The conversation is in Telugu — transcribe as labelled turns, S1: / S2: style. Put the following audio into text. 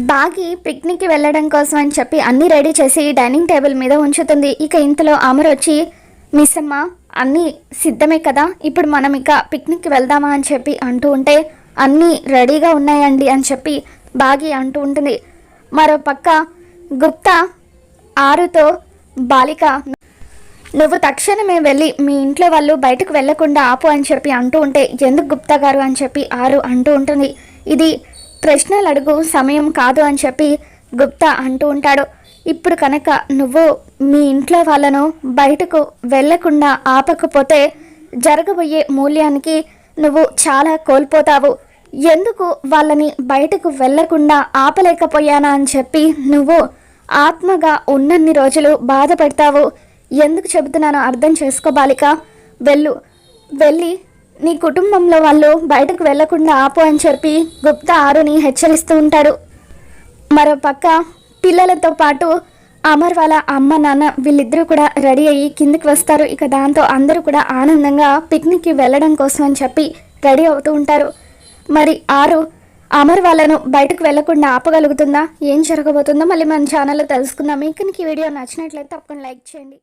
S1: బాగి పిక్నిక్కి వెళ్ళడం కోసం అని చెప్పి అన్నీ రెడీ చేసి డైనింగ్ టేబుల్ మీద ఉంచుతుంది. ఇక ఇంతలో అమర్ వచ్చి, మిస్ అమ్మ అన్నీ సిద్ధమే కదా, ఇప్పుడు మనం ఇక పిక్నిక్కి వెళ్దామా అని చెప్పి అంటూ ఉంటే, అన్నీ రెడీగా ఉన్నాయండి అని చెప్పి బాగి అంటూ ఉంటుంది. మరో పక్క గుప్తా ఆరుతో, బాలిక నువ్వు తక్షణమే వెళ్ళి మీ ఇంట్లో వాళ్ళు బయటకు వెళ్లకుండా ఆపు అని చెప్పి అంటూ ఉంటే, ఎందుకు గుప్తా గారు అని చెప్పి ఆరు అంటూ ఉంటుంది. ఇది ప్రశ్నలు అడుగు సమయం కాదు అని చెప్పి గుప్తా అంటూ ఉంటాడు. ఇప్పుడు కనుక నువ్వు మీ ఇంట్లో వాళ్ళను బయటకు వెళ్లకుండా ఆపకపోతే జరగబోయే మూల్యానికి నువ్వు చాలా కోల్పోతావు. ఎందుకు వాళ్ళని బయటకు వెళ్లకుండా ఆపలేకపోయానా అని చెప్పి నువ్వు ఆత్మగా ఉన్నన్ని రోజులు బాధపడతావు. ఎందుకు చెబుతున్నానో అర్థం చేసుకో బాలిక. వెళ్ళి నీ కుటుంబంలో వాళ్ళు బయటకు వెళ్లకుండా ఆపు అని చెప్పి గుప్తా ఆరుని హెచ్చరిస్తూ ఉంటాడు. మరోపక్క పిల్లలతో పాటు అమర్ వాళ్ళ అమ్మ నాన్న వీళ్ళిద్దరూ కూడా రెడీ అయ్యి కిందికి వస్తారు. ఇక దాంతో అందరూ కూడా ఆనందంగా పిక్నిక్కి వెళ్ళడం కోసం అని చెప్పి రెడీ అవుతూ ఉంటారు. మరి ఆరు అమర్ వాళ్ళను బయటకు వెళ్లకుండా ఆపగలుగుతుందా? ఏం జరగబోతుందో మళ్ళీ మన ఛానల్లో తెలుసుకుందాం. మీకు ఈ వీడియో నచ్చినట్లయితే తప్పకుండా లైక్ చేయండి.